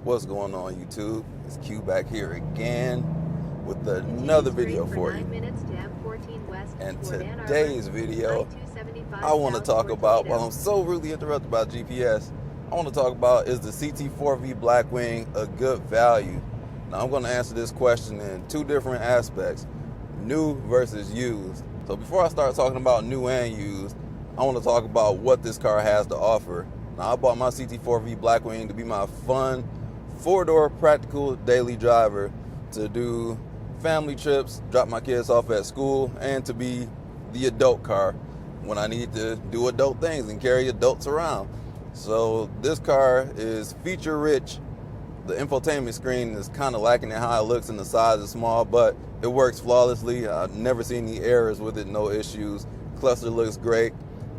What's going on, YouTube? It's Q back here again with another video for you. And today's video, I want to talk about, while I'm so rudely interrupted by GPS, I want to talk about, is the CT4 V Blackwing a good value? Now, I'm going to answer this question in two different aspects, new versus used. So before I start talking about new and used, I want to talk about what this car has to offer. Now, I bought my CT4 V Blackwing to be my fun, four-door practical daily driver, to do family trips, drop my kids off at school, and to be the adult car when I need to do adult things and carry adults around. So this car is feature rich. The infotainment screen is kind of lacking in how it looks, and the size is small, but it works flawlessly. I've never seen any errors with it, no issues. Cluster looks great.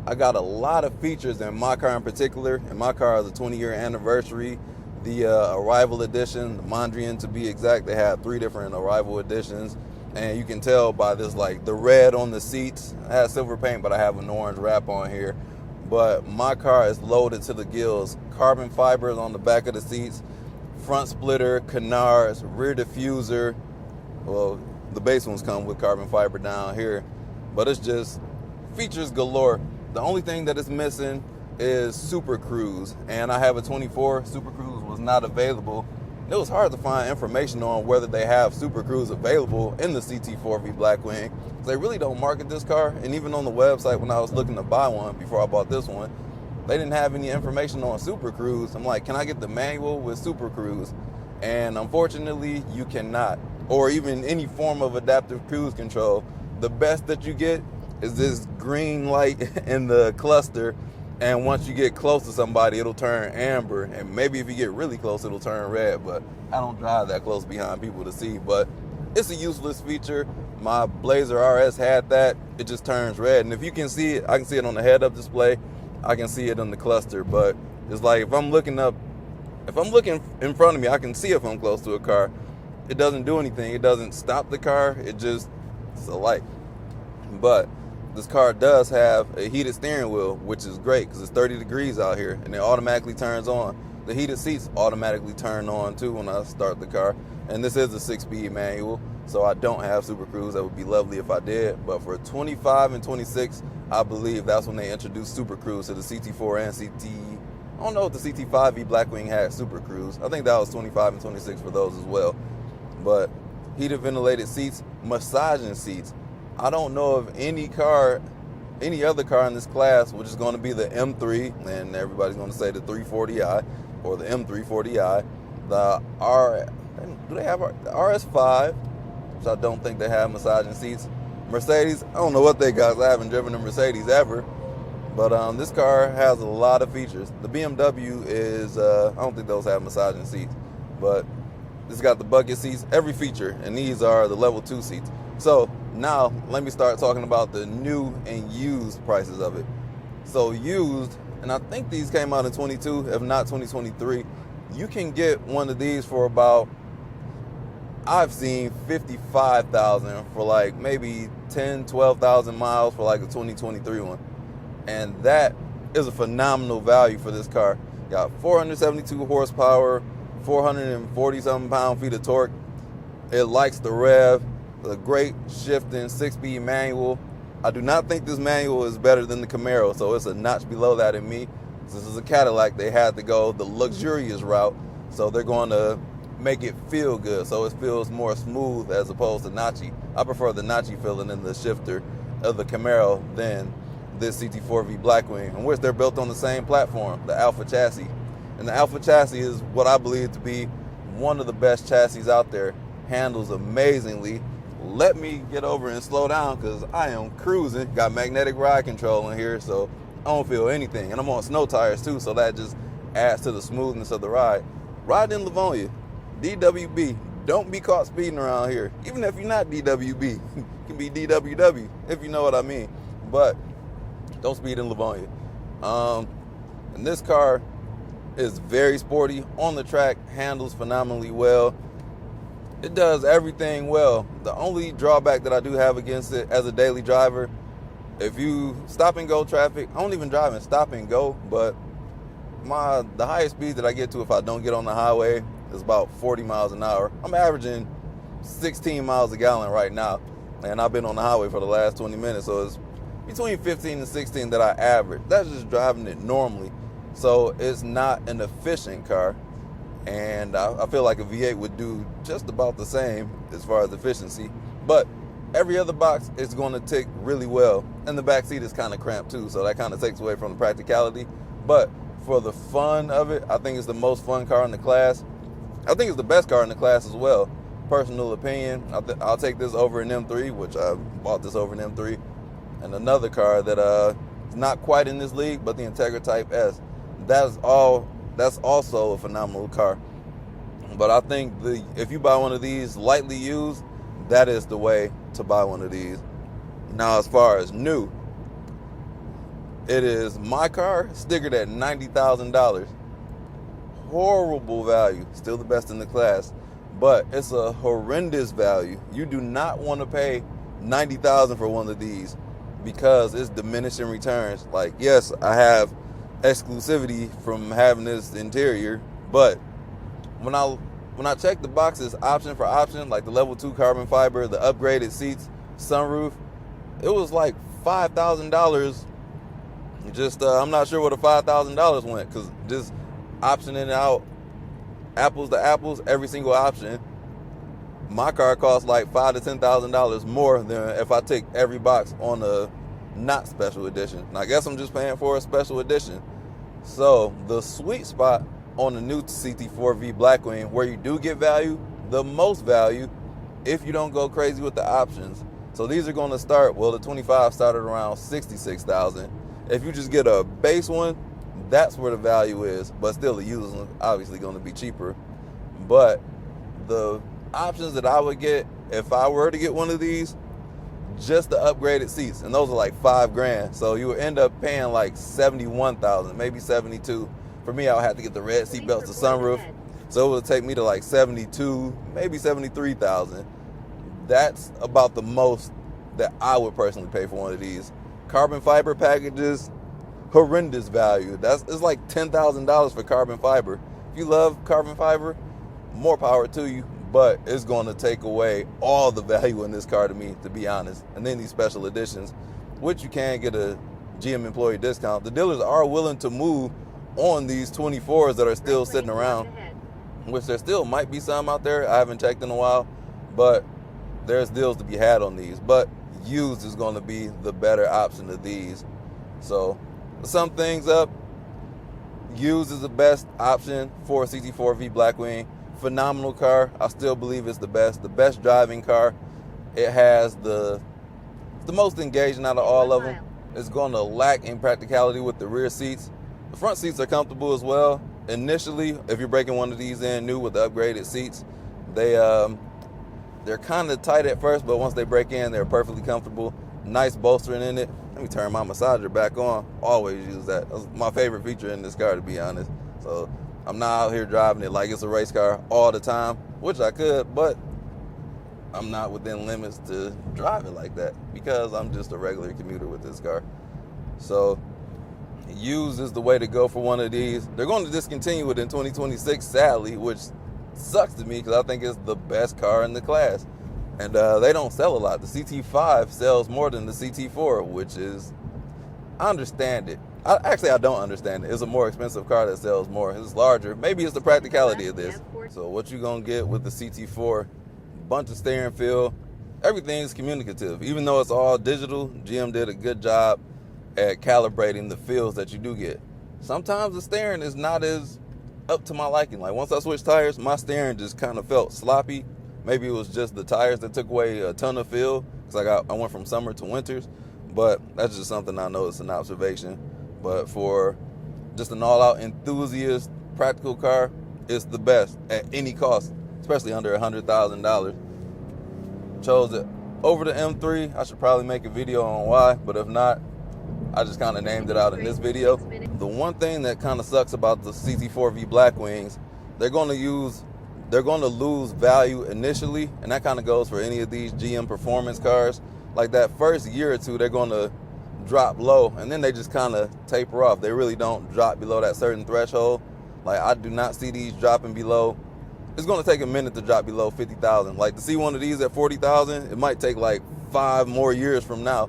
I got a lot of features in my car in particular, and my car is a 20-year anniversary. The Arrival Edition, the Mondrian to be exact, they have 3 different Arrival Editions, and you can tell by this, like the red on the seats. I have silver paint, but I have an orange wrap on here. But my car is loaded to the gills. Carbon fibers on the back of the seats, front splitter, canards, rear diffuser. Well, the base ones come with carbon fiber down here, but it's just features galore. The only thing that is missing is Super Cruise, and I have a 24. Super Cruise was not available. It was hard to find information on whether they have Super Cruise available in the CT4 V Blackwing. They really don't market this car, and even on the website when I was looking to buy one before I bought this one, they didn't have any information on Super Cruise. I'm like, can I get the manual with Super Cruise? And unfortunately, you cannot, or even any form of adaptive cruise control. The best that you get is this green light in the cluster, and once you get close to somebody, it'll turn amber, and maybe if you get really close, it'll turn red, but I don't drive that close behind people to see. But it's a useless feature. My Blazer RS had that. It just turns red, and if you can see it, I can see it on the head-up display. I can see it on the cluster, but it's like if I'm looking in front of me, I can see if I'm close to a car. It doesn't do anything. It doesn't stop the car. It's a light. But this car does have a heated steering wheel, which is great because it's 30 degrees out here, and it automatically turns on. The heated seats automatically turn on too when I start the car. And this is a 6-speed manual, so I don't have Super Cruise. That would be lovely if I did. But for 25 and 26, I believe that's when they introduced Super Cruise to the CT4 and CT. I don't know if the CT5 V Blackwing had Super Cruise. I think that was 25 and 26 for those as well. But heated ventilated seats, massaging seats. I don't know of any other car in this class, which is going to be the M3, and everybody's going to say the 340i or the M340i. Do they have the RS5, which I don't think they have massaging seats. Mercedes, I don't know what they got. I haven't driven a Mercedes ever, but this car has a lot of features. The BMW is, I don't think those have massaging seats, but it's got the bucket seats, every feature, and these are the level 2 seats. So now let me start talking about the new and used prices of it. So used, and I think these came out in 22, if not 2023, you can get one of these for about, I've seen 55,000 for like maybe 10, 12,000 miles for like a 2023 one. And that is a phenomenal value for this car. Got 472 horsepower, 440 something pound-feet of torque. It likes the rev. A great shifting 6-speed manual. I do not think this manual is better than the Camaro, so it's a notch below that in me. This is a Cadillac. They had to go the luxurious route, so they're going to make it feel good, so it feels more smooth as opposed to notchy. I prefer the notchy feeling in the shifter of the Camaro than this CT4 V Blackwing, in which they're built on the same platform, the Alpha chassis. And the Alpha chassis is what I believe to be one of the best chassis out there. Handles amazingly. Let me get over and slow down because I am cruising. Got magnetic ride control in here, so I don't feel anything. And I'm on snow tires too, so that just adds to the smoothness of the ride. Ride in Livonia, DWB. Don't be caught speeding around here. Even if you're not DWB, you can be DWW, if you know what I mean. But don't speed in Livonia. And this car is very sporty. On the track, handles phenomenally well. It does everything well. The only drawback that I do have against it as a daily driver, if you stop and go traffic, I don't even drive in stop and go, but the highest speed that I get to if I don't get on the highway is about 40 miles an hour. I'm averaging 16 miles a gallon right now, and I've been on the highway for the last 20 minutes, so it's between 15 and 16 that I average. That's just driving it normally, so it's not an efficient car, and I feel like a V8 would do just about the same as far as efficiency, but every other box is going to tick really well, and the back seat is kind of cramped too, so that kind of takes away from the practicality. But for the fun of it, I think it's the most fun car in the class. I think it's the best car in the class as well. Personal opinion, I'll take this over an M3, which I bought this over an M3, and another car that is not quite in this league, but the Integra Type S. That's also a phenomenal car. But I think if you buy one of these lightly used, that is the way to buy one of these. Now, as far as new, it is my car, stickered at $90,000. Horrible value, still the best in the class, but it's a horrendous value. You do not want to pay $90,000 for one of these because it's diminishing returns. Like, yes, I have exclusivity from having this interior, but when I check the boxes option for option, like the level 2 carbon fiber, the upgraded seats, sunroof, it was like $5,000. Just I'm not sure where the $5,000 went, because just optioning out apples to apples, every single option, my car costs like $5,000 to $10,000 more than if I take every box on a not special edition. And I guess I'm just paying for a special edition. So the sweet spot on the new CT4 V Blackwing, where you do get value, the most value, if you don't go crazy with the options. So these are going to start, well, the 25 started around $66,000. If you just get a base one, that's where the value is. But still, the used is obviously going to be cheaper. But the options that I would get if I were to get one of these, just the upgraded seats, and those are like $5,000. So you would end up paying like $71,000, maybe $72,000. For me, I would have to get the red seat belts, the sunroof. So it would take me to like $72,000, maybe $73,000. That's about the most that I would personally pay for one of these. Carbon fiber packages, horrendous value. It's like $10,000 for carbon fiber. If you love carbon fiber, more power to you, but it's going to take away all the value in this car to me, to be honest. And then these special editions, which you can get a GM employee discount. The dealers are willing to move on these 24s that are still sitting around, which there still might be some out there. I haven't checked in a while, but there's deals to be had on these. But used is going to be the better option of these. So to sum things up, used is the best option for a CT4 V Blackwing. Phenomenal car. I still believe it's the best driving car. It has the most engaging out of all of them. It's going to lack in practicality with the rear seats. The front seats are comfortable as well. Initially, if you're breaking one of these in new with the upgraded seats, they're kind of tight at first, but once they break in, they're perfectly comfortable. Nice bolstering in it. Let me turn my massager back on. Always use that. That's my favorite feature in this car, to be honest. So I'm not out here driving it like it's a race car all the time, which I could, but I'm not within limits to drive it like that because I'm just a regular commuter with this car. So used is the way to go for one of these. They're going to discontinue it in 2026, sadly, which sucks to me because I think it's the best car in the class. And they don't sell a lot. The CT5 sells more than the CT4, which is, I understand it. I don't understand it. It's a more expensive car that sells more. It's larger. Maybe it's the practicality of this. So what you gonna get with the CT4? Bunch of steering feel. Everything's communicative. Even though it's all digital, GM did a good job at calibrating the feels that you do get. Sometimes the steering is not as up to my liking. Like once I switched tires, my steering just kind of felt sloppy. Maybe it was just the tires that took away a ton of feel because I went from summer to winters. But that's just something I know, it's an observation. But for just an all-out enthusiast practical car, it's the best at any cost, especially under $100,000. Chose it over the M3. I should probably make a video on why, but if not, I just kind of named it out in this video. The one thing that kind of sucks about the CT4 V Blackwings, they're going to lose value initially, and that kind of goes for any of these GM performance cars. Like that first year or two, they're going to drop low, and then they just kind of taper off. They really don't drop below that certain threshold. Like, I do not see these dropping below. It's going to take a minute to drop below 50,000. Like, to see one of these at 40,000, it might take like 5 more years from now,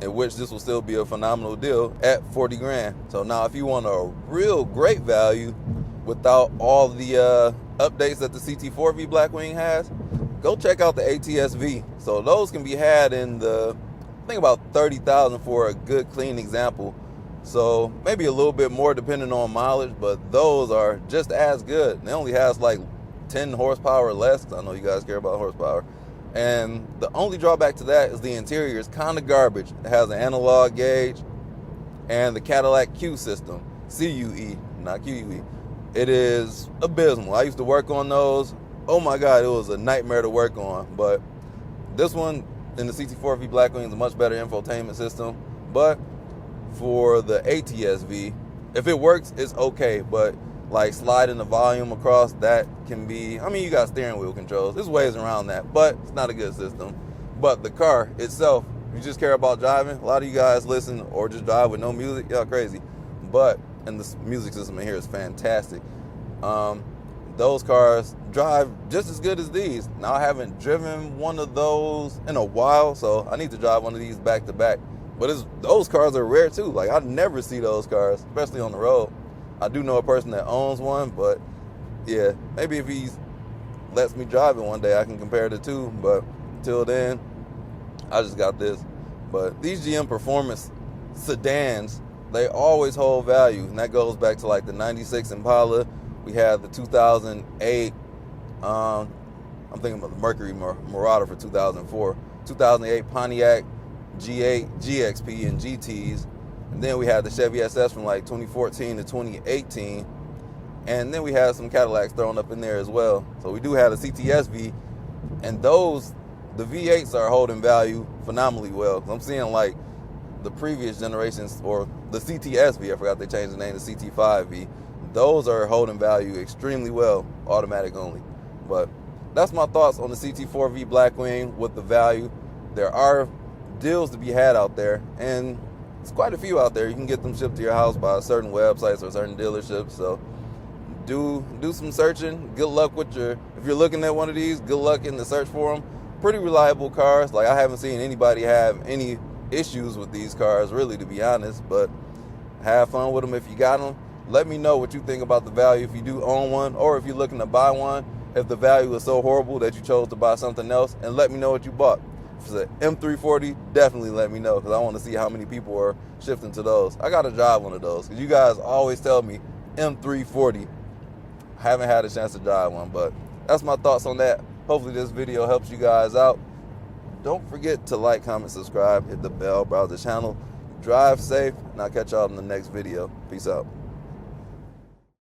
in which this will still be a phenomenal deal at 40 grand. So now, if you want a real great value without all the updates that the CT4 V Blackwing has, go check out the ATS-V. So those can be had in the, I think, about 30,000 for a good clean example. So maybe a little bit more depending on mileage, but those are just as good. They only has like 10 horsepower less, 'cause I know you guys care about horsepower. And the only drawback to that is the interior is kind of garbage. It has an analog gauge and the Cadillac Q system, CUE, not QUE. It is abysmal. I used to work on those. Oh my God, it was a nightmare to work on. But this one in the CT4 V Blackwing is a much better infotainment system. But for the ATS-V, if it works, it's okay. But like sliding the volume across, that can be, I mean, you got steering wheel controls. There's ways around that, but it's not a good system. But the car itself, if you just care about driving, a lot of you guys listen or just drive with no music, y'all crazy. But, and the music system in here is fantastic. Those cars drive just as good as these. Now, I haven't driven one of those in a while, so I need to drive one of these back to back. But those cars are rare too. Like, I never see those cars, especially on the road. I do know a person that owns one, but yeah, maybe if he lets me drive it one day, I can compare the two. But until then, I just got this. But these GM Performance sedans, they always hold value, and that goes back to like the 96 Impala. We had the 2008, I'm thinking about the Mercury Marauder for 2004, 2008 Pontiac G8, GXP, and GTs. And then we had the Chevy SS from like 2014 to 2018. And then we had some Cadillacs thrown up in there as well. So we do have a CTS-V, and those, the V8s are holding value phenomenally well. I'm seeing like the previous generations, or the CTS-V, I forgot they changed the name to CT4 V. Those are holding value extremely well, automatic only. But that's my thoughts on the CT4 V Blackwing with the value. There are deals to be had out there, and it's quite a few out there. You can get them shipped to your house by certain websites or certain dealerships. So do some searching. Good luck with if you're looking at one of these, good luck in the search for them. Pretty reliable cars. Like, I haven't seen anybody have any issues with these cars, really, to be honest. But have fun with them if you got them. Let me know what you think about the value if you do own one, or if you're looking to buy one, if the value is so horrible that you chose to buy something else, and let me know what you bought. If it's an M340, definitely let me know, because I want to see how many people are shifting to those. I got to drive one of those, because you guys always tell me M340. I haven't had a chance to drive one, but that's my thoughts on that. Hopefully this video helps you guys out. Don't forget to like, comment, subscribe, hit the bell, browse the channel. Drive safe, and I'll catch y'all in the next video. Peace out.